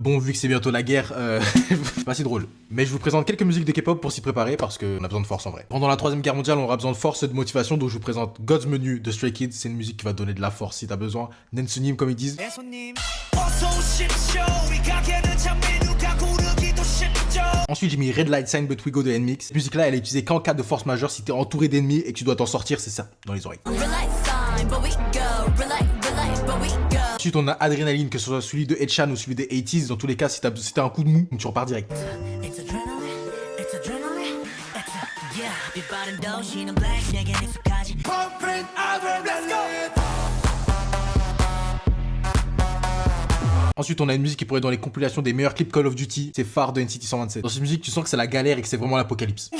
Bon, vu que c'est bientôt la guerre, c'est pas si drôle. Mais je vous présente quelques musiques de K-pop pour s'y préparer parce qu'on a besoin de force en vrai. Pendant la 3ème guerre mondiale, on aura besoin de force et de motivation, donc je vous présente God's Menu de Stray Kids. C'est une musique qui va donner de la force si t'as besoin. Nensunim, comme ils disent. Ensuite, j'ai mis Red Light Sign But We Go de NMIX. Cette musique-là, elle est utilisée qu'en cas de force majeure. Si t'es entouré d'ennemis et que tu dois t'en sortir, c'est ça, dans les oreilles. Ensuite, on a Adrenaline, que ce soit celui de Ed-Chan ou celui des 80s. Dans tous les cas, si t'as un coup de mou, tu repars direct. Ensuite, on a une musique qui pourrait être dans les compilations des meilleurs clips Call of Duty. C'est Phare de NCT 127. Dans cette musique, tu sens que c'est la galère et que c'est vraiment l'apocalypse.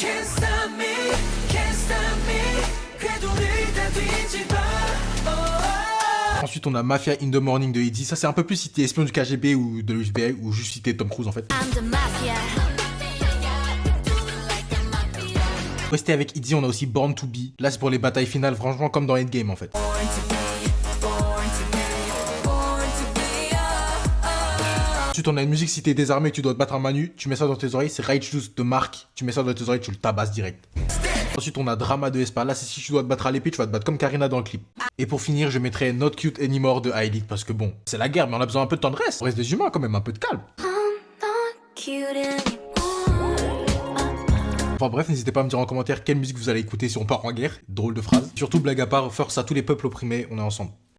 Ensuite, on a Mafia in the Morning de Eddie. Ça, c'est un peu plus si t'es espion du KGB ou de l'FBI ou juste si t'es Tom Cruise en fait. Pour rester avec Eddie, on a aussi Born to Be. Là, c'est pour les batailles finales, franchement, comme dans Endgame en fait. Ensuite, on a une musique, si t'es désarmé et que tu dois te battre en manu, tu mets ça dans tes oreilles, c'est Righteous de Mark. Tu mets ça dans tes oreilles, tu le tabasses direct. Ensuite, on a Drama de Espa. Là, c'est si tu dois te battre à l'épée, tu vas te battre comme Karina dans le clip. Et pour finir, je mettrai Not Cute Anymore de Hailey parce que bon, c'est la guerre, mais on a besoin un peu de tendresse. On reste des humains quand même, un peu de calme. Enfin bref, n'hésitez pas à me dire en commentaire quelle musique vous allez écouter si on part en guerre. Drôle de phrase. Surtout, blague à part, force à tous les peuples opprimés, on est ensemble.